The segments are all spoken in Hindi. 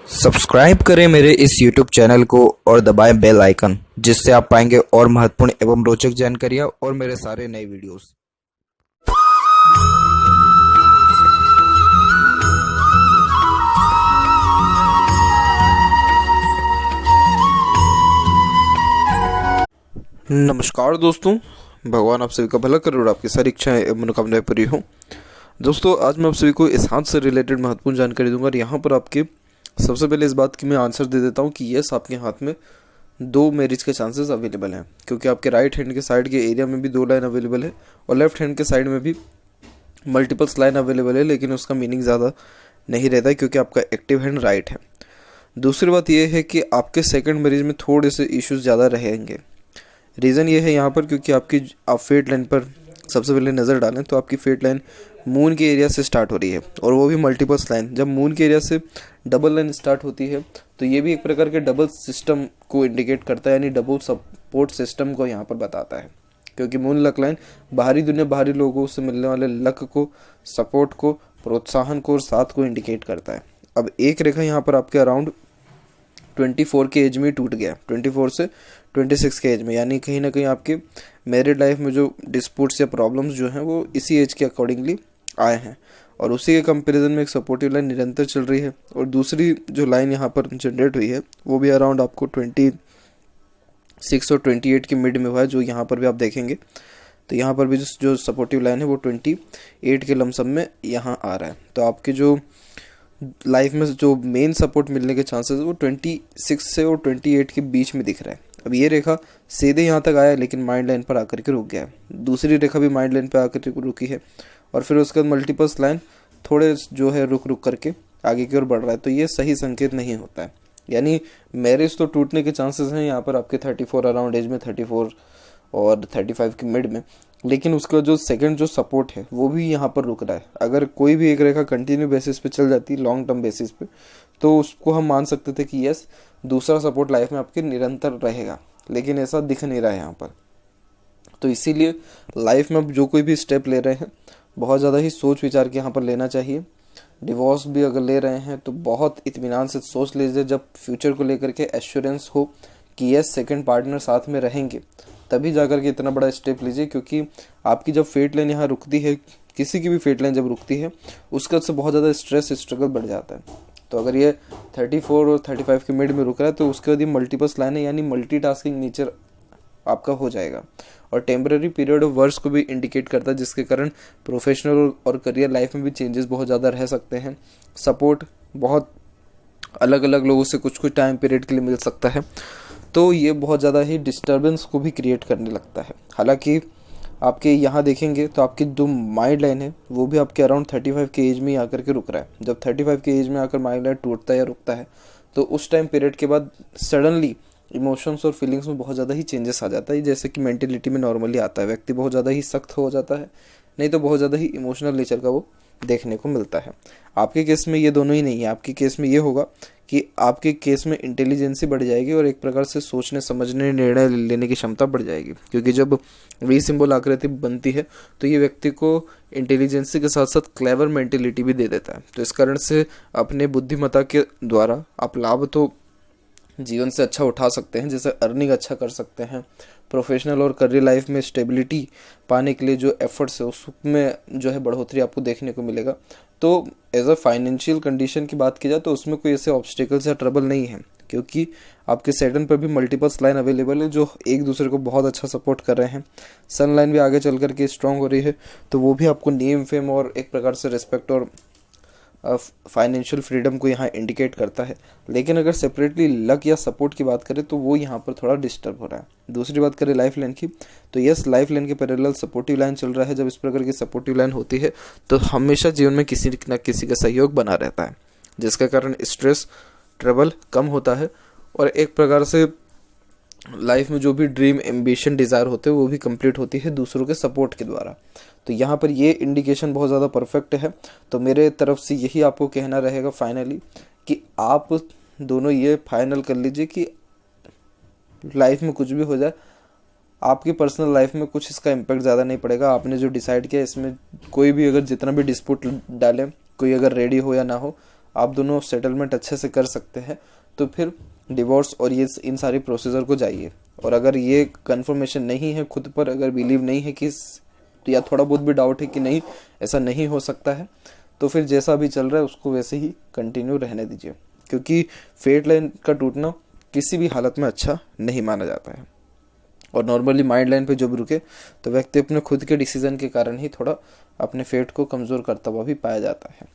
सब्सक्राइब करें मेरे इस YouTube चैनल को और दबाएं बेल आइकन, जिससे आप पाएंगे और महत्वपूर्ण एवं रोचक जानकारियां और मेरे सारे नए वीडियोस। नमस्कार दोस्तों, भगवान आप सभी का भला करे और आपकी सारी इच्छाएं एवं मनोकामनाएं पूरी हों। दोस्तों, आज मैं आप सभी को इस हाथ से रिलेटेड महत्वपूर्ण जानकारी दूंगा और यहाँ पर आपके सबसे पहले इस बात की मैं आंसर दे देता हूँ कि यस, आपके हाथ में दो मैरिज के चांसेस अवेलेबल हैं, क्योंकि आपके राइट हैंड के साइड के एरिया में भी दो लाइन अवेलेबल है और लेफ्ट हैंड के साइड में भी मल्टीपल्स लाइन अवेलेबल है, लेकिन उसका मीनिंग ज़्यादा नहीं रहता है क्योंकि आपका एक्टिव हैंड राइट है। दूसरी बात यह है कि आपके सेकंड मैरिज में थोड़े से इश्यूज ज़्यादा रहेंगे। रीज़न ये है यहाँ पर क्योंकि आप फेट लाइन पर सबसे पहले नज़र डालें तो आपकी फेट लाइन मून के एरिया से स्टार्ट हो रही है और वो भी मल्टीपल्स लाइन। जब मून के एरिया से डबल लाइन स्टार्ट होती है तो ये भी एक प्रकार के डबल सिस्टम को इंडिकेट करता है, यानी डबल सपोर्ट सिस्टम को यहाँ पर बताता है, क्योंकि मून लक लाइन बाहरी दुनिया, बाहरी लोगों से मिलने वाले लक को, सपोर्ट को, प्रोत्साहन को और साथ को इंडिकेट करता है। अब एक रेखा यहाँ पर आपके अराउंड 24 के एज में टूट गया, 24 से 26 के एज में, यानी कहीं ना कहीं आपके मैरिड लाइफ में जो डिस्प्यूट्स या प्रॉब्लम्स जो हैं वो इसी एज के अकॉर्डिंगली आए हैं और उसी के कंपैरिजन में एक सपोर्टिव लाइन निरंतर चल रही है। और दूसरी जो लाइन यहाँ पर जनरेट हुई है वो भी अराउंड आपको 26 और 28 के मिड में हुआ है, जो यहाँ पर भी आप देखेंगे तो यहाँ पर भी जो सपोर्टिव लाइन है वो 28 के लमसम में यहाँ आ रहा है। तो आपके जो लाइफ में जो मेन सपोर्ट मिलने के चांसेस वो 26 से और 28 के बीच में दिख रहा है। अब ये रेखा सीधे यहाँ तक आया लेकिन माइंड लाइन पर आकर के रुक गया है, दूसरी रेखा भी माइंड लाइन पर आकर के रुकी है और फिर उसके बाद मल्टीपल्स लाइन थोड़े जो है रुक करके आगे की ओर बढ़ रहा है। तो ये सही संकेत नहीं होता है, यानी मैरिज तो टूटने के चांसेस हैं यहाँ पर आपके 34 अराउंड एज में, 34 और 35 के मिड में, लेकिन उसका जो सेकंड जो सपोर्ट है वो भी यहाँ पर रुक रहा है। अगर कोई भी एक रेखा कंटिन्यू बेसिस पे चल जाती है, लॉन्ग टर्म बेसिस पे, तो उसको हम मान सकते थे कि यस, दूसरा सपोर्ट लाइफ में आपके निरंतर रहेगा, लेकिन ऐसा दिख नहीं रहा है यहाँ पर। तो इसीलिए लाइफ में अब जो कोई भी स्टेप ले रहे हैं बहुत ज़्यादा ही सोच विचार के यहाँ पर लेना चाहिए। डिवोर्स भी अगर ले रहे हैं तो बहुत इत्मीनान से सोच लीजिए, जब फ्यूचर को लेकर के एश्योरेंस हो कि यस सेकंड पार्टनर साथ में रहेंगे, तभी जाकर के इतना बड़ा स्टेप लीजिए। क्योंकि आपकी जब फेट लाइन यहाँ रुकती है, किसी की भी फेट लाइन जब रुकती है, उसका से बहुत ज़्यादा स्ट्रेस स्ट्रगल बढ़ जाता है। तो अगर ये 34 और 35 के मिड में रुक रहा है तो उसके बाद ये मल्टीपल्स लाइन है, यानी मल्टीटास्किंग नेचर आपका हो जाएगा और टेम्पररी पीरियड ऑफ वर्क्स को भी इंडिकेट करता है, जिसके कारण प्रोफेशनल और करियर लाइफ में भी चेंजेस बहुत ज़्यादा रह सकते हैं। सपोर्ट बहुत अलग अलग लोगों से कुछ कुछ टाइम पीरियड के लिए मिल सकता है, तो ये बहुत ज़्यादा ही डिस्टर्बेंस को भी क्रिएट करने लगता है। हालांकि आपके यहाँ देखेंगे तो आपकी जो माइंड लाइन है वो भी आपके अराउंड 35 के एज में ही आकर के रुक रहा है। जब 35 के एज में आकर माइंड लाइन टूटता है या रुकता है तो उस टाइम पीरियड के बाद सडनली इमोशंस और फीलिंग्स में बहुत ज़्यादा ही चेंजेस आ जाता है, जैसे कि मेंटेलिटी में नॉर्मली आता है। व्यक्ति बहुत ज़्यादा ही सख्त हो जाता है, नहीं तो बहुत ज़्यादा ही इमोशनल नेचर का वो देखने को मिलता है। आपके केस में ये दोनों ही नहीं है। आपके केस में ये होगा कि आपके केस में इंटेलिजेंसी बढ़ जाएगी और एक प्रकार से सोचने समझने निर्णय लेने की क्षमता बढ़ जाएगी, क्योंकि जब वी सिंबल आकृति बनती है तो ये व्यक्ति को इंटेलिजेंसी के साथ साथ क्लेवर मेंटेलिटी भी दे देता है। तो इस कारण से अपने बुद्धिमत्ता के द्वारा आप लाभ तो जीवन से अच्छा उठा सकते हैं, जैसे अर्निंग अच्छा कर सकते हैं, प्रोफेशनल और करियर लाइफ में स्टेबिलिटी पाने के लिए जो एफर्ट्स है उसमें जो है बढ़ोतरी आपको देखने को मिलेगा। तो एज अ फाइनेंशियल कंडीशन की बात की जाए तो उसमें कोई ऐसे ऑब्स्टिकल्स या ट्रबल नहीं है, क्योंकि आपके सैटर्न पर भी मल्टीपल्स लाइन अवेलेबल है जो एक दूसरे को बहुत अच्छा सपोर्ट कर रहे हैं। सन लाइन भी आगे चल करके स्ट्रांग हो रही है, तो वो भी आपको नेम फेम और एक प्रकार से रिस्पेक्ट और फाइनेंशियल फ्रीडम को यहाँ इंडिकेट करता है। लेकिन अगर सेपरेटली लक या सपोर्ट की बात करें तो वो यहाँ पर थोड़ा डिस्टर्ब हो रहा है। दूसरी बात करें लाइफ लाइन की, तो यस, लाइफ लाइन के पैरेलल सपोर्टिव लाइन चल रहा है। जब इस प्रकार की सपोर्टिव लाइन होती है तो हमेशा जीवन में किसी न किसी का सहयोग बना रहता है, जिसके कारण स्ट्रेस ट्रबल कम होता है और एक प्रकार से लाइफ में जो भी ड्रीम, एम्बिशन, डिज़ायर होते हैं वो भी कंप्लीट होती है दूसरों के सपोर्ट के द्वारा। तो यहाँ पर ये इंडिकेशन बहुत ज़्यादा परफेक्ट है। तो मेरे तरफ से यही आपको कहना रहेगा फाइनली कि आप दोनों ये फाइनल कर लीजिए कि लाइफ में कुछ भी हो जाए, आपकी पर्सनल लाइफ में कुछ इसका इम्पैक्ट ज़्यादा नहीं पड़ेगा। आपने जो डिसाइड किया इसमें कोई भी अगर जितना भी डिस्प्यूट डालें, कोई अगर रेडी हो या ना हो, आप दोनों सेटलमेंट अच्छे से कर सकते हैं तो फिर डिवोर्स और ये इन सारी प्रोसीजर को जाइए। और अगर ये कंफर्मेशन नहीं है, खुद पर अगर बिलीव नहीं है कि तो या थोड़ा बहुत भी डाउट है कि नहीं ऐसा नहीं हो सकता है, तो फिर जैसा भी चल रहा है उसको वैसे ही कंटिन्यू रहने दीजिए, क्योंकि फेट लाइन का टूटना किसी भी हालत में अच्छा नहीं माना जाता है। और नॉर्मली माइंड लाइन पे जब रुके तो व्यक्ति अपने खुद के डिसीजन के कारण ही थोड़ा अपने फेट को कमज़ोर करता हुआ भी पाया जाता है।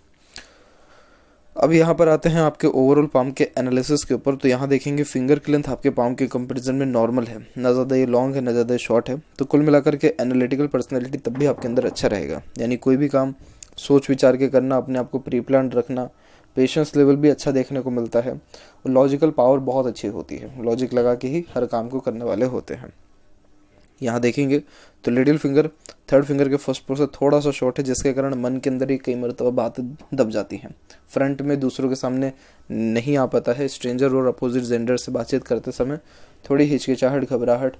अब यहाँ पर आते हैं आपके ओवरऑल पाम के एनालिसिस के ऊपर। तो यहाँ देखेंगे फिंगर की लेंथ आपके पाम के कंपैरिजन में नॉर्मल है, ना ज़्यादा ये लॉन्ग है ना ज़्यादा शॉर्ट है। तो कुल मिलाकर के एनालिटिकल पर्सनैलिटी तब भी आपके अंदर अच्छा रहेगा, यानी कोई भी काम सोच विचार के करना, अपने आप को प्री प्लान रखना, पेशेंस लेवल भी अच्छा देखने को मिलता है और लॉजिकल पावर बहुत अच्छी होती है, लॉजिक लगा के ही हर काम को करने वाले होते हैं। यहाँ देखेंगे तो लिटिल फिंगर थर्ड फिंगर के फर्स्ट पोर से थोड़ा सा शॉर्ट है, जिसके कारण मन के अंदर ही कई मरतबा बातें दब जाती हैं, फ्रंट में दूसरों के सामने नहीं आ पाता है। स्ट्रेंजर और अपोजिट जेंडर से बातचीत करते समय थोड़ी हिचकिचाहट, घबराहट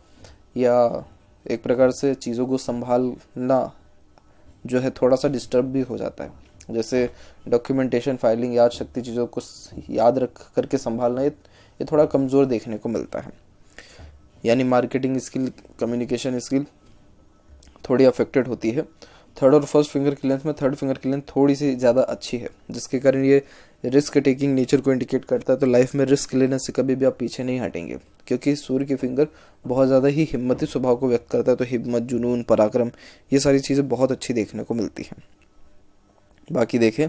या एक प्रकार से चीज़ों को संभालना जो है थोड़ा सा डिस्टर्ब भी हो जाता है, जैसे डॉक्यूमेंटेशन, फाइलिंग, याद शक्ति, चीज़ों को याद रख करके संभालना ये थोड़ा कमज़ोर देखने को मिलता है। यानी मार्केटिंग स्किल, कम्युनिकेशन स्किल थोड़ी अफेक्टेड होती है। थर्ड और फर्स्ट फिंगर की लेंथ में थर्ड फिंगर की लेंथ थोड़ी सी ज़्यादा अच्छी है, जिसके कारण ये रिस्क टेकिंग नेचर को इंडिकेट करता है। तो लाइफ में रिस्क लेने से कभी भी आप पीछे नहीं हटेंगे, क्योंकि सूर्य की फिंगर बहुत ज़्यादा ही हिम्मती स्वभाव को व्यक्त करता है। तो हिम्मत, जुनून, पराक्रम, ये सारी चीज़ें बहुत अच्छी देखने को मिलती हैं। बाकी देखें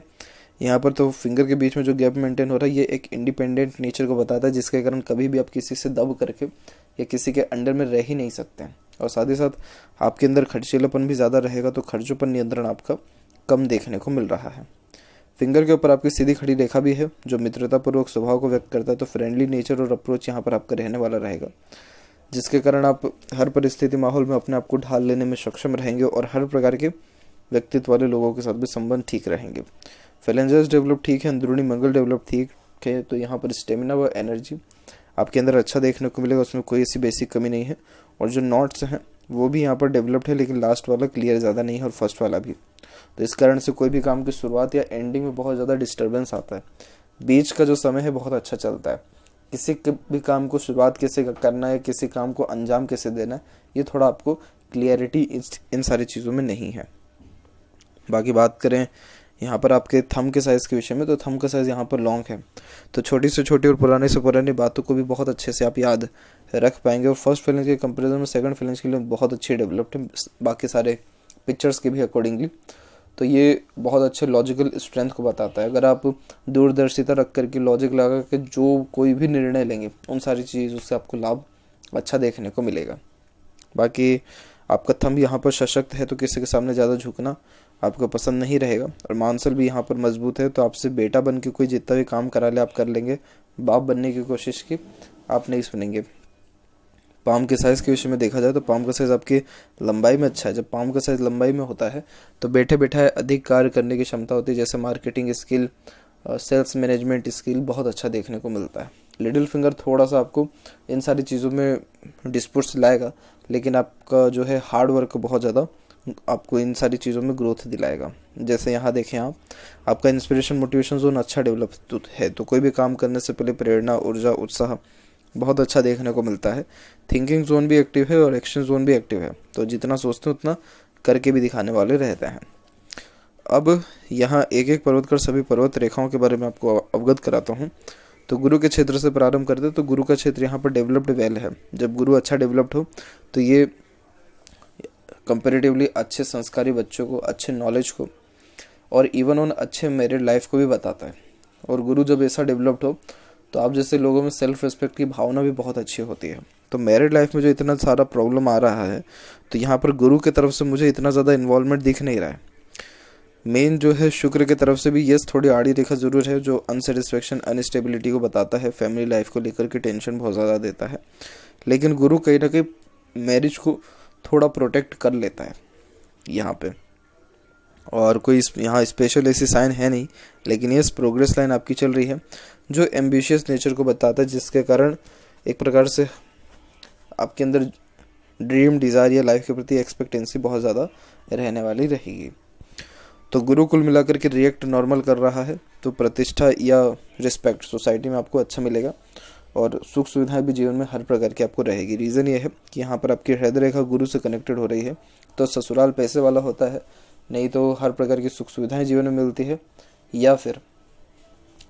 यहाँ पर तो फिंगर के बीच में जो गैप मेंटेन हो रहा है ये एक इंडिपेंडेंट नेचर को बताता है, जिसके कारण कभी भी आप किसी से दब करके या किसी के अंडर में रह ही नहीं सकते हैं। और साथ ही साथ आपके अंदर खर्चीलापन भी ज़्यादा रहेगा, तो खर्चों पर नियंत्रण आपका कम देखने को मिल रहा है। फिंगर के ऊपर आपकी सीधी खड़ी रेखा भी है जो मित्रतापूर्वक स्वभाव को व्यक्त करता है। तो फ्रेंडली नेचर और अप्रोच यहाँ पर आपका रहने वाला रहेगा, जिसके कारण आप हर परिस्थिति माहौल में अपने आप को ढाल लेने में सक्षम रहेंगे और हर प्रकार के व्यक्तित्व वाले लोगों के साथ भी संबंध ठीक रहेंगे। फेलेंजर्स डेवलप ठीक है, अंदरूनी मंगल डेवलप ठीक है। तो यहाँ पर स्टेमिना व एनर्जी आपके अंदर अच्छा देखने को मिलेगा, उसमें कोई ऐसी बेसिक कमी नहीं है। और जो नॉट्स हैं वो भी यहाँ पर डेवलप्ड है, लेकिन लास्ट वाला क्लियर ज़्यादा नहीं है और फर्स्ट वाला भी। तो इस कारण से कोई भी काम की शुरुआत या एंडिंग में बहुत ज़्यादा डिस्टर्बेंस आता है। बीच का जो समय है बहुत अच्छा चलता है। किसी भी काम को शुरुआत कैसे करना है, किसी काम को अंजाम कैसे देना है, ये थोड़ा आपको क्लियरिटी इन सारी चीज़ों में नहीं है। बाकी बात करें यहाँ पर आपके थंब के साइज़ के विषय में, तो थंब का साइज़ यहाँ पर लॉन्ग है, तो छोटी से छोटी और पुराने से पुरानी बातों को भी बहुत अच्छे से आप याद रख पाएंगे। और फर्स्ट फिलिंग्स के कंपैरिजन में सेकंड फिलिंग्स के लिए बहुत अच्छी डेवलप्ड है, बाकी सारे पिक्चर्स के भी अकॉर्डिंगली। तो ये बहुत अच्छे लॉजिकल स्ट्रेंथ को बताता है। अगर आप दूरदर्शिता रख करके लॉजिक लगा के जो कोई भी निर्णय लेंगे, उन सारी चीज़ों से आपको लाभ अच्छा देखने को मिलेगा। बाकी आपका थंब यहाँ पर सशक्त है, तो किसी के सामने ज़्यादा झुकना आपको पसंद नहीं रहेगा। और मांसल भी यहाँ पर मजबूत है, तो आपसे बेटा बन के कोई जितना भी काम करा ले आप कर लेंगे, बाप बनने की कोशिश की आप नहीं सुनेंगे। पाम के साइज़ के विषय में देखा जाए तो पाम का साइज़ आपकी लंबाई में अच्छा है। जब पाम का साइज़ लंबाई में होता है तो बैठे बैठा अधिक कार्य करने की क्षमता होती है, जैसे marketing skill, sales management skill बहुत अच्छा देखने को मिलता है। लिटिल फिंगर थोड़ा सा आपको इन सारी चीज़ों में डिस्प्यूट्स लाएगा, लेकिन आपका जो है हार्ड वर्क बहुत ज़्यादा आपको इन सारी चीज़ों में ग्रोथ दिलाएगा। जैसे यहाँ देखें आप, आपका इंस्पिरेशन मोटिवेशन जोन अच्छा डेवलप है, तो कोई भी काम करने से पहले प्रेरणा, ऊर्जा, उत्साह बहुत अच्छा देखने को मिलता है। थिंकिंग जोन भी एक्टिव है और एक्शन जोन भी एक्टिव है, तो जितना सोचते हैं उतना करके भी दिखाने वाले रहते हैं। अब यहाँ एक एक पर्वत कर सभी पर्वत रेखाओं के बारे में आपको अवगत कराता हूँ। तो गुरु के क्षेत्र से प्रारंभ करते हैं, तो गुरु का क्षेत्र यहाँ पर डेवलप्ड वेल है। जब गुरु अच्छा डेवलप्ड हो तो ये कंपैरेटिवली अच्छे संस्कारी बच्चों को, अच्छे नॉलेज को और इवन ऑन अच्छे मैरिड लाइफ को भी बताता है। और गुरु जब ऐसा डेवलप्ड हो तो आप जैसे लोगों में सेल्फ रिस्पेक्ट की भावना भी बहुत अच्छी होती है। तो मैरिड लाइफ में जो इतना सारा प्रॉब्लम आ रहा है, तो यहाँ पर गुरु की तरफ से मुझे इतना ज़्यादा इन्वॉल्वमेंट दिख नहीं रहा है। मेन जो है शुक्र की तरफ से भी यस थोड़ी आड़ी रेखा जरूर है, जो अनसेटिस्फेक्शन, अनस्टेबिलिटी को बताता है, फैमिली लाइफ को लेकर के टेंशन बहुत ज़्यादा देता है। लेकिन गुरु कहीं ना कहीं मैरिज को थोड़ा प्रोटेक्ट कर लेता है यहाँ पे। और कोई यहाँ स्पेशल ऐसी साइन है नहीं, लेकिन यस प्रोग्रेस लाइन आपकी चल रही है जो एम्बिशियस नेचर को बताता है, जिसके कारण एक प्रकार से आपके अंदर ड्रीम, डिज़ायर या लाइफ के प्रति एक्सपेक्टेंसी बहुत ज़्यादा रहने वाली रहेगी। तो गुरु कुल मिलाकर के रिएक्ट नॉर्मल कर रहा है, तो प्रतिष्ठा या रिस्पेक्ट सोसाइटी में आपको अच्छा मिलेगा और सुख सुविधाएं भी जीवन में हर प्रकार की आपको रहेगी। रीज़न ये है कि यहाँ पर आपकी हृदय रेखा गुरु से कनेक्टेड हो रही है, तो ससुराल पैसे वाला होता है, नहीं तो हर प्रकार की सुख सुविधाएं जीवन में मिलती है, या फिर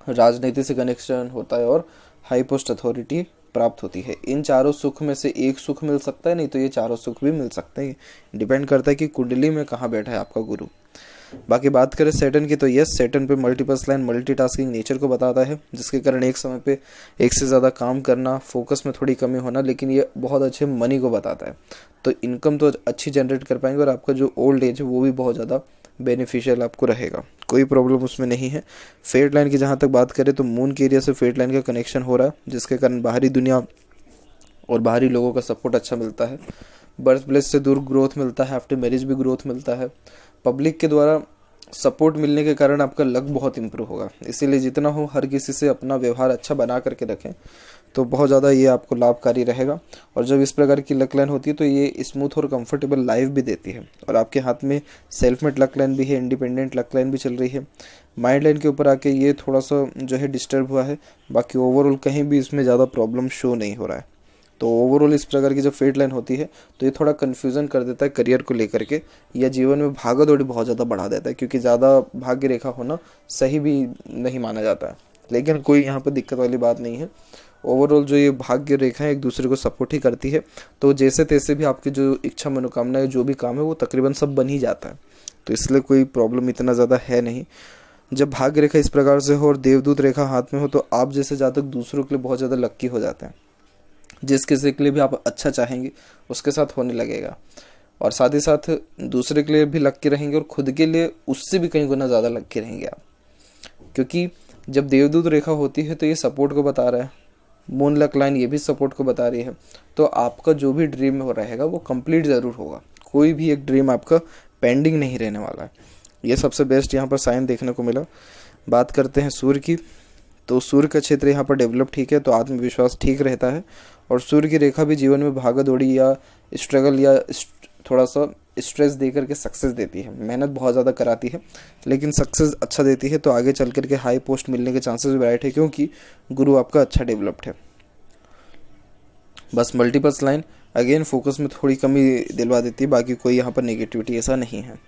राजनीति से कनेक्शन होता है और हाई पोस्ट अथॉरिटी प्राप्त होती है। इन चारों सुख में से एक सुख मिल सकता है, नहीं तो ये चारों सुख भी मिल सकते हैं। डिपेंड करता है कि कुंडली में कहाँ बैठा है आपका गुरु। बाकी बात करें सैटर्न की, तो यस, सैटर्न पे मल्टीपर्स लाइन मल्टीटास्किंग नेचर को बताता है, जिसके कारण एक समय पे एक से ज़्यादा काम करना, फोकस में थोड़ी कमी होना, लेकिन ये बहुत अच्छे मनी को बताता है। तो इनकम तो अच्छी जनरेट कर पाएंगे और आपका जो ओल्ड एज है वो भी बहुत ज़्यादा बेनिफिशियल आपको रहेगा, कोई प्रॉब्लम उसमें नहीं है। फेट लाइन की जहाँ तक बात करें तो मून के एरिया से फेट लाइन का कनेक्शन हो रहा है, जिसके कारण बाहरी दुनिया और बाहरी लोगों का सपोर्ट अच्छा मिलता है। बर्थ प्लेस से दूर ग्रोथ मिलता है, आफ्टर मैरिज भी ग्रोथ मिलता है। पब्लिक के द्वारा सपोर्ट मिलने के कारण आपका लक बहुत इंप्रूव होगा, इसीलिए जितना हो हर किसी से अपना व्यवहार अच्छा बना करके रखें, तो बहुत ज़्यादा ये आपको लाभकारी रहेगा। और जब इस प्रकार की लक लाइन होती है तो ये स्मूथ और कंफर्टेबल लाइफ भी देती है। और आपके हाथ में सेल्फ मेड लक लाइन भी है, इंडिपेंडेंट लक लाइन भी चल रही है। माइंड लाइन के ऊपर आके ये थोड़ा सा जो है डिस्टर्ब हुआ है, बाकी ओवरऑल कहीं भी इसमें ज़्यादा प्रॉब्लम शो नहीं हो रहा है। तो ओवरऑल इस प्रकार की जब फेट लाइन होती है तो ये थोड़ा कन्फ्यूज़न कर देता है करियर को लेकर के, या जीवन में भागा दौड़ी बहुत ज़्यादा बढ़ा देता है, क्योंकि ज़्यादा भाग्य रेखा होना सही भी नहीं माना जाता है। लेकिन कोई यहाँ पर दिक्कत वाली बात नहीं है। ओवरऑल जो ये भाग्य रेखा है एक दूसरे को सपोर्ट ही करती है, तो जैसे तैसे भी आपकी जो इच्छा मनोकामना जो भी काम है वो तकरीबन सब बन ही जाता है, तो इसलिए कोई प्रॉब्लम इतना ज़्यादा है नहीं। जब भाग्य रेखा इस प्रकार से हो और देवदूत रेखा हाथ में हो तो आप जैसे जातक दूसरों के लिए बहुत ज़्यादा लक्की हो जाते हैं। जिस किसी के लिए भी आप अच्छा चाहेंगे उसके साथ होने लगेगा, और साथ ही साथ दूसरे के लिए भी लक्की रहेंगे और खुद के लिए उससे भी कई गुना ज़्यादा लक्की रहेंगे आप, क्योंकि जब देवदूत रेखा होती है तो ये सपोर्ट को बता रहा है, मून लक लाइन ये भी सपोर्ट को बता रही है। तो आपका जो भी ड्रीम हो रहेगा वो कंप्लीट ज़रूर होगा, कोई भी एक ड्रीम आपका पेंडिंग नहीं रहने वाला है। ये सबसे बेस्ट यहाँ पर साइन देखने को मिला। बात करते हैं सूर्य की, तो सूर्य का क्षेत्र यहाँ पर डेवलप ठीक है, तो आत्मविश्वास ठीक रहता है। और सूर्य की रेखा भी जीवन में भागा दौड़ी या स्ट्रगल या थोड़ा सा स्ट्रेस दे करके सक्सेस देती है। मेहनत बहुत ज़्यादा कराती है लेकिन सक्सेस अच्छा देती है, तो आगे चल करके हाई पोस्ट मिलने के चांसेस ब्राइट है, क्योंकि गुरु आपका अच्छा डेवलप्ड है। बस मल्टीपर्स लाइन अगेन फोकस में थोड़ी कमी दिलवा देती है, बाकी कोई यहाँ पर नेगेटिविटी ऐसा नहीं है।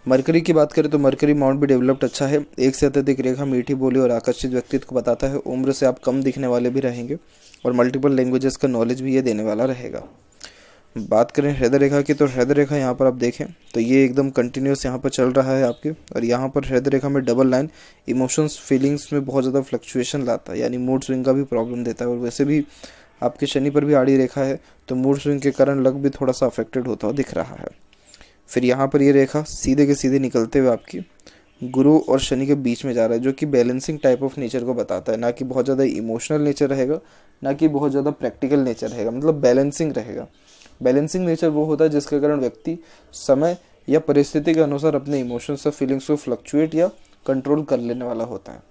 मरकरी की बात करें तो मरकरी माउंट भी डेवलप्ड अच्छा है। एक से अत्यधिक रेखा मीठी बोली और आकर्षित व्यक्तित्व को बताता है। उम्र से आप कम दिखने वाले भी रहेंगे और मल्टीपल लैंग्वेजेस का नॉलेज भी ये देने वाला रहेगा। बात करें हृदय रेखा की, तो हृदय रेखा यहाँ पर आप देखें तो ये एकदम कंटिन्यूस यहाँ पर चल रहा है आपके, और यहाँ पर हृदय रेखा में डबल लाइन इमोशंस फीलिंग्स में बहुत ज़्यादा फ्लक्चुएशन लाता है, यानी मूड स्विंग का भी प्रॉब्लम देता है। और वैसे भी आपके शनि पर भी आड़ी रेखा है, तो मूड स्विंग के कारण लक भी थोड़ा सा अफेक्टेड होता हुआ दिख रहा है। फिर यहाँ पर ये रेखा सीधे के सीधे निकलते हुए आपकी गुरु और शनि के बीच में जा रहा है, जो कि बैलेंसिंग टाइप ऑफ नेचर को बताता है। ना कि बहुत ज़्यादा इमोशनल नेचर रहेगा, ना कि बहुत ज़्यादा प्रैक्टिकल नेचर रहेगा, मतलब बैलेंसिंग रहेगा। बैलेंसिंग नेचर वो होता है जिसके कारण व्यक्ति समय या परिस्थिति के अनुसार अपने इमोशंस और फीलिंग्स को फ्लक्चुएट या कंट्रोल कर लेने वाला होता है।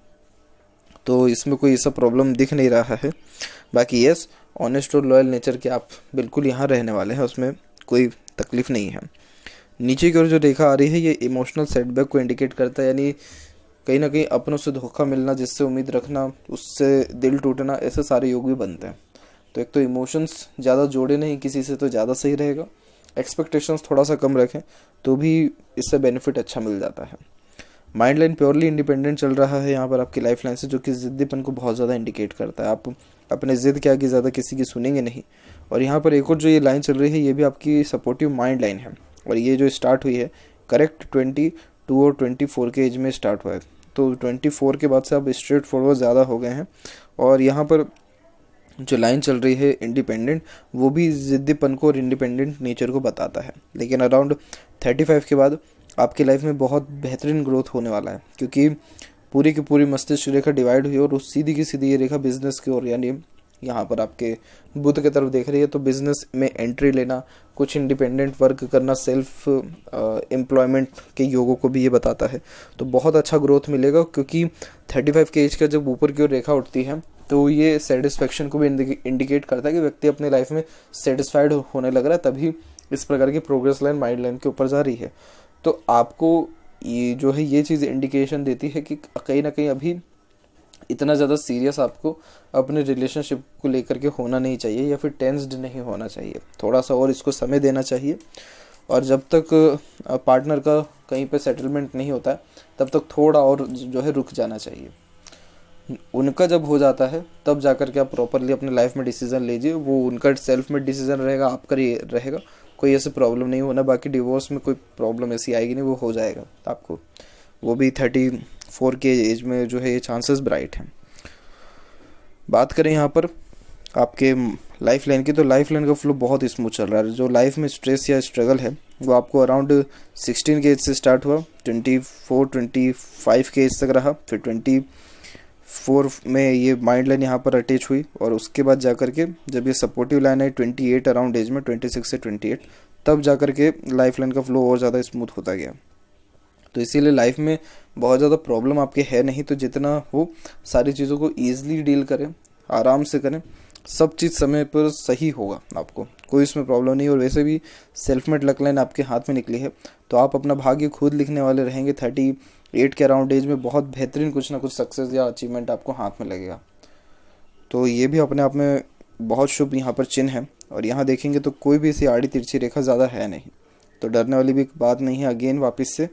तो इसमें कोई ऐसा प्रॉब्लम दिख नहीं रहा है। बाकी यस, ऑनेस्ट और लॉयल नेचर के आप बिल्कुल यहाँ रहने वाले हैं, उसमें कोई तकलीफ नहीं है। नीचे की ओर जो रेखा आ रही है ये इमोशनल सेटबैक को इंडिकेट करता है, यानी कहीं ना कहीं अपनों से धोखा मिलना, जिससे उम्मीद रखना, उससे दिल टूटना, ऐसे सारे योग भी बनते हैं। तो एक तो इमोशंस ज़्यादा जोड़े नहीं किसी से तो ज़्यादा सही रहेगा। एक्सपेक्टेशंस थोड़ा सा कम रखें तो भी इससे बेनिफिट अच्छा मिल जाता है। माइंड लाइन प्योरली इंडिपेंडेंट चल रहा है यहाँ पर आपकी लाइफ लाइन से, जो कि ज़िद्दीपन को बहुत ज़्यादा इंडिकेट करता है। आप अपने ज़िद के आगे ज़्यादा किसी की सुनेंगे नहीं। और यहाँ पर एक और जो ये लाइन चल रही है ये भी आपकी सपोर्टिव माइंड लाइन है, और ये जो स्टार्ट हुई है करेक्ट 22 और 24 के एज में स्टार्ट हुआ है। तो 24 के बाद से आप स्ट्रेट फॉरवर्ड ज़्यादा हो गए हैं। और यहाँ पर जो लाइन चल रही है इंडिपेंडेंट, वो भी ज़िद्दीपन को और इंडिपेंडेंट नेचर को बताता है। लेकिन अराउंड 35 के बाद आपकी लाइफ में बहुत बेहतरीन ग्रोथ होने वाला है, क्योंकि पूरी की पूरी मस्तिष्क रेखा डिवाइड हुई और उस सीधी की सीधी ये रेखा बिजनेस की ओर, यानी यहाँ पर आपके बुध की तरफ देख रही है। तो बिजनेस में एंट्री लेना, कुछ इंडिपेंडेंट वर्क करना, सेल्फ एम्प्लॉयमेंट के योगों को भी ये बताता है। तो बहुत अच्छा ग्रोथ मिलेगा, क्योंकि 35 के एज का जब ऊपर की ओर रेखा उठती है तो ये सेटिस्फेक्शन को भी इंडिकेट करता है कि व्यक्ति अपनी लाइफ में सेटिस्फाइड होने लग रहा है, तभी इस प्रकार की प्रोग्रेस लाइन माइंड लाइन के ऊपर जा रही है। तो आपको ये जो है ये चीज़ इंडिकेशन देती है कि कहीं ना कहीं अभी इतना ज़्यादा सीरियस आपको अपने रिलेशनशिप को लेकर के होना नहीं चाहिए, या फिर टेंस्ड नहीं होना चाहिए। थोड़ा सा और इसको समय देना चाहिए, और जब तक पार्टनर का कहीं पे सेटलमेंट नहीं होता है तब तक थोड़ा और जो है रुक जाना चाहिए। उनका जब हो जाता है तब जाकर के आप प्रॉपरली अपने लाइफ में डिसीजन लीजिए। वो उनका सेल्फ में डिसीजन रहेगा, आपका रहेगा, कोई ऐसे प्रॉब्लम नहीं होना। बाकी डिवोर्स में कोई प्रॉब्लम ऐसी आएगी नहीं, वो हो जाएगा आपको। वो भी 34 के एज में जो है ये चांसेस ब्राइट हैं। बात करें यहाँ पर आपके लाइफ लाइन की, तो लाइफ लाइन का फ्लो बहुत स्मूथ चल रहा है। जो लाइफ में स्ट्रेस या स्ट्रगल है वो आपको अराउंड 16 के एज से स्टार्ट हुआ, 24-25 के एज तक रहा, फिर 24 में ये माइंड लाइन यहाँ पर अटैच हुई, और उसके बाद जाकर के जब ये सपोर्टिव लाइन है 28 अराउंड एज में, 26 से 28, तब जाकर के लाइफ लाइन का फ्लो और ज़्यादा स्मूथ होता गया। तो इसीलिए लाइफ में बहुत ज़्यादा प्रॉब्लम आपके है नहीं, तो जितना हो सारी चीज़ों को ईजिली डील करें, आराम से करें, सब चीज़ समय पर सही होगा, आपको कोई इसमें प्रॉब्लम नहीं। और वैसे भी सेल्फ मेड लक लाइन आपके हाथ में निकली है, तो आप अपना भाग्य खुद लिखने वाले रहेंगे। 38 के अराउंड एज में बहुत बेहतरीन कुछ ना कुछ सक्सेस या अचीवमेंट आपको हाथ में लगेगा। तो ये भी अपने आप में बहुत शुभ यहाँ पर चिन्ह है। और यहाँ देखेंगे तो कोई भी ऐसी आड़ी तिरछी रेखा ज़्यादा है नहीं, तो डरने वाली भी बात नहीं है अगेन वापस से।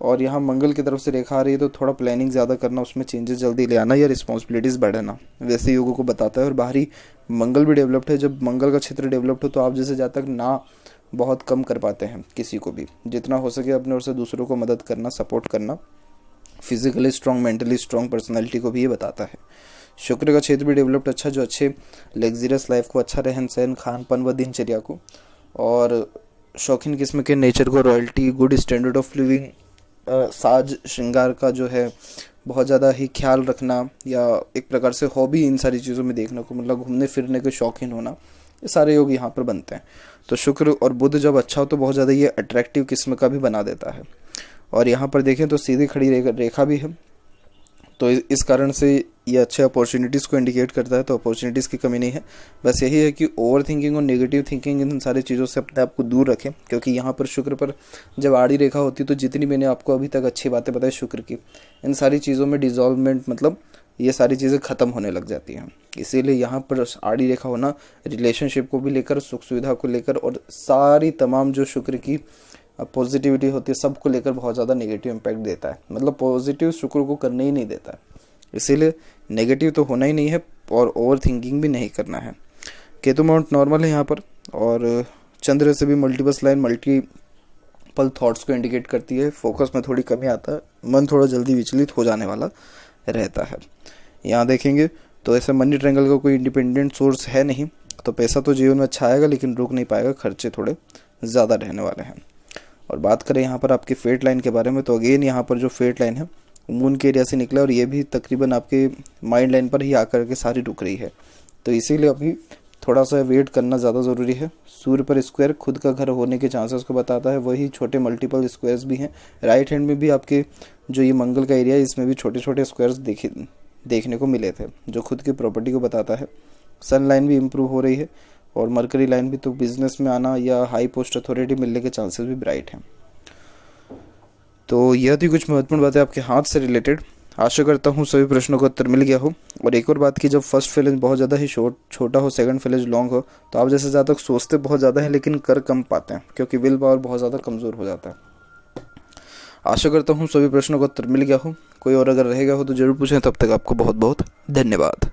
और यहाँ मंगल की तरफ से रेखा आ रही है, तो थोड़ा प्लानिंग ज़्यादा करना, उसमें चेंजेस जल्दी ले आना या रिस्पॉन्सिबिलिटीज़ बढ़ाना, वैसे योगों को बताता है। और बाहरी मंगल भी डेवलप्ड है, जब मंगल का क्षेत्र डेवलप्ड हो तो आप जैसे ज़्यादा तक ना बहुत कम कर पाते हैं किसी को भी। जितना हो सके अपने ओर से दूसरों को मदद करना, सपोर्ट करना, physically strong, mentally strong personality को भी ये बताता है। शुक्र का क्षेत्र भी डेवलप्ड अच्छा, जो अच्छे लग्जरियस लाइफ को, अच्छा रहन सहन, खान पान व दिनचर्या को, और शौकीन किस्म के नेचर को, royalty, good standard of living, साज श्रृंगार का जो है बहुत ज़्यादा ही ख्याल रखना, या एक प्रकार से हॉबी इन सारी चीज़ों में देखने को, मतलब घूमने फिरने के शौकीन होना, ये सारे योग यहाँ पर बनते हैं। तो शुक्र और बुध जब अच्छा हो तो बहुत ज़्यादा ये अट्रैक्टिव किस्म का भी बना देता है। और यहाँ पर देखें तो सीधी खड़ी रेखा भी है, तो इस कारण से ये अच्छे अपॉर्चुनिटीज़ को इंडिकेट करता है। तो अपॉर्चुनिटीज़ की कमी नहीं है, बस यही है कि ओवर थिंकिंग और नेगेटिव थिंकिंग, इन सारी चीज़ों से अपने आप को दूर रखें। क्योंकि यहाँ पर शुक्र पर जब आड़ी रेखा होती है तो जितनी मैंने आपको अभी तक अच्छी बातें बताई शुक्र की, इन सारी चीज़ों में डिजॉल्वमेंट, मतलब ये सारी चीज़ें ख़त्म होने लग जाती हैं। इसीलिए यहाँ पर आड़ी रेखा होना रिलेशनशिप को भी लेकर, सुख सुविधा को लेकर, और सारी तमाम जो शुक्र की पॉजिटिविटी होती है सबको लेकर बहुत ज़्यादा नेगेटिव इम्पैक्ट देता है। मतलब पॉजिटिव शुक्र को करने ही नहीं देता है, इसीलिए नेगेटिव तो होना ही नहीं है, और ओवर थिंकिंग भी नहीं करना है। केतु माउंट नॉर्मल है यहाँ पर, और चंद्र से भी मल्टीपस लाइन मल्टीपल थॉट्स को इंडिकेट करती है। फोकस में थोड़ी कमी आता है, मन थोड़ा जल्दी विचलित हो जाने वाला रहता है। यहाँ देखेंगे तो ऐसे मनी ट्रायंगल का कोई इंडिपेंडेंट सोर्स है नहीं, तो पैसा तो जीवन में अच्छा आएगा लेकिन रुक नहीं पाएगा, खर्चे थोड़े ज़्यादा रहने वाले हैं। और बात करें यहाँ पर आपकी फेट लाइन के बारे में, तो अगेन यहाँ पर जो फेट लाइन है मून के एरिया से निकला, और ये भी तकरीबन आपके माइंड लाइन पर ही आकर के सारी रुक रही है। तो इसीलिए अभी थोड़ा सा वेट करना ज़्यादा ज़रूरी है। सूर्य पर स्क्वायर खुद का घर होने के चांसेस को बताता है, वही छोटे मल्टीपल स्क्वायर्स भी हैं। राइट हैंड में भी आपके जो ये मंगल का एरिया है, इसमें भी छोटे छोटे स्क्वायर्स देखने को मिले थे, जो खुद की प्रॉपर्टी को बताता है। सन लाइन भी इम्प्रूव हो रही है, और मरकरी लाइन भी, तो बिजनेस में आना या हाई पोस्ट अथॉरिटी मिलने के चांसेस भी ब्राइट हैं। तो यह थी कुछ महत्वपूर्ण बातें आपके हाथ से रिलेटेड। आशा करता हूँ सभी प्रश्नों का उत्तर मिल गया हो। और एक और बात की, जब फर्स्ट फ्लेज बहुत ज़्यादा ही छोटा हो, सेकंड फ्लेज लॉन्ग हो, तो आप जैसे ज़्यादा सोचते बहुत ज़्यादा है लेकिन कर कम पाते हैं, क्योंकि विल पावर बहुत ज़्यादा कमज़ोर हो जाता है। आशा करता हूँ सभी प्रश्नों का उत्तर मिल गया हो। कोई और अगर रहेगा हो तो ज़रूर पूछें। तब तक आपको बहुत बहुत धन्यवाद।